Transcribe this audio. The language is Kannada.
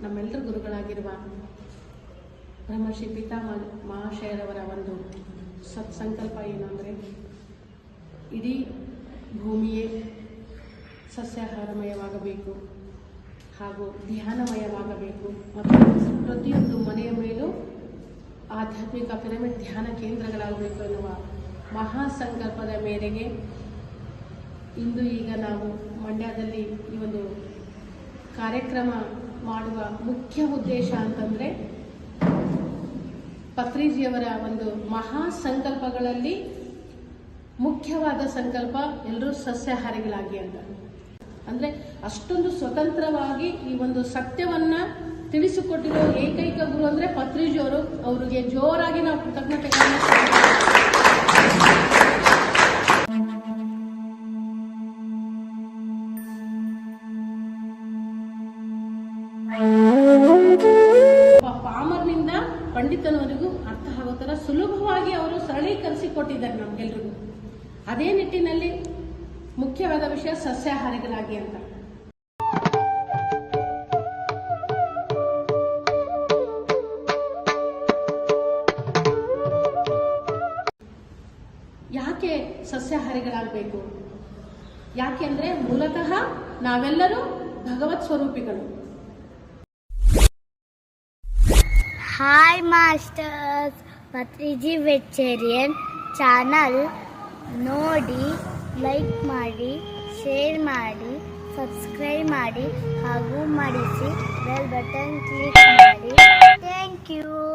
ನಮ್ಮೆಲ್ಲರ ಗುರುಗಳಾಗಿರುವ ಬ್ರಹ್ಮಶ್ರೀ ಮಹಾಶಯರವರ ಒಂದು ಸತ್ಸಂಕಲ್ಪ ಏನು ಅಂದರೆ, ಇಡೀ ಭೂಮಿಯೇ ಸಸ್ಯಾಹಾರಮಯವಾಗಬೇಕು ಹಾಗೂ ಧ್ಯಾನಮಯವಾಗಬೇಕು ಮತ್ತು ಪ್ರತಿಯೊಂದು ಮನೆಯ ಮೇಲೂ ಆಧ್ಯಾತ್ಮಿಕ ಪಿರಮಿಡ್ ಧ್ಯಾನ ಕೇಂದ್ರಗಳಾಗಬೇಕು ಎನ್ನುವ ಮಹಾಸಂಕಲ್ಪದ ಮೇರೆಗೆ ಇಂದು ಈಗ ನಾವು ಮಂಡ್ಯದಲ್ಲಿ ಈ ಒಂದು ಕಾರ್ಯಕ್ರಮ ಮಾಡುವ ಮುಖ್ಯ ಉದ್ದೇಶ ಅಂತಂದರೆ, ಪತ್ರಿಜಿಯವರ ಒಂದು ಮಹಾಸಂಕಲ್ಪಗಳಲ್ಲಿ ಮುಖ್ಯವಾದ ಸಂಕಲ್ಪ ಎಲ್ಲರೂ ಸಸ್ಯಾಹಾರಿಗಳಾಗಿ ಅಂತ. ಅಂದರೆ ಅಷ್ಟೊಂದು ಸ್ವತಂತ್ರವಾಗಿ ಈ ಒಂದು ಸತ್ಯವನ್ನ ತಿಳಿಸಿಕೊಟ್ಟಿರೋ ಏಕೈಕ ಗುರು ಅಂದರೆ ಪತ್ರಿಜಿಯವರು. ಅವರಿಗೆ ಜೋರಾಗಿ ನಾವು ಕೃತಜ್ಞತೆಗಳನ್ನು ಪಾಮರ್ನಿಂದ ಪಂಡಿತನವರೆಗೂ ಅರ್ಥ ಆಗೋ ಥರ ಸುಲಭವಾಗಿ ಅವರು ಸರಳೀಕರಿಸಿಕೊಟ್ಟಿದ್ದಾರೆ ನಮ್ಗೆಲ್ರಿಗೂ. ಅದೇ ನಿಟ್ಟಿನಲ್ಲಿ ಮುಖ್ಯವಾದ ವಿಷಯ ಸಸ್ಯಾಹಾರಿಗಳಾಗಿ ಅಂತ. ಯಾಕೆ ಸಸ್ಯಾಹಾರಿಗಳಾಗಬೇಕು? ಯಾಕೆ ಅಂದರೆ ಮೂಲತಃ ನಾವೆಲ್ಲರೂ ಭಗವತ್ ಸ್ವರೂಪಿಗಳು. Hi masters, Patriji vegetarian channel ನೋಡಿ, ಲೈಕ್ ಮಾಡಿ, ಶೇರ್ ಮಾಡಿ, ಸಬ್ಸ್ಕ್ರೈಬ್ ಮಾಡಿ ಹಾಗೂ ಮಾಡಿಸಿ ಬೆಲ್ ಬಟನ್ ಕ್ಲಿಕ್ ಮಾಡಿ. Thank you.